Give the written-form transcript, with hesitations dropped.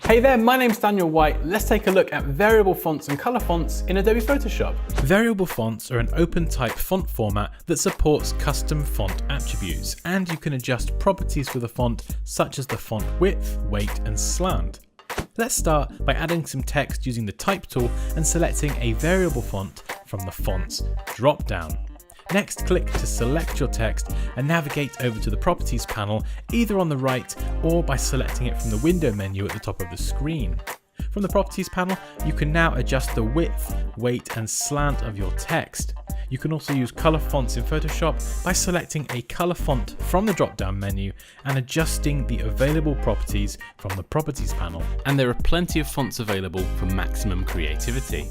Hey there, my name's Daniel White. Let's take a look at variable fonts and color fonts in Adobe Photoshop. Variable fonts are an open-type font format that supports custom font attributes, and you can adjust properties for the font such as the font width, weight, and slant. Let's start by adding some text using the Type tool and selecting a variable font from the Fonts drop-down. Next, click to select your text and navigate over to the Properties panel, either on the right or by selecting it from the window menu at the top of the screen. From the Properties panel, you can now adjust the width, weight, and slant of your text. You can also use color fonts in Photoshop by selecting a color font from the drop-down menu and adjusting the available properties from the Properties panel. And there are plenty of fonts available for maximum creativity.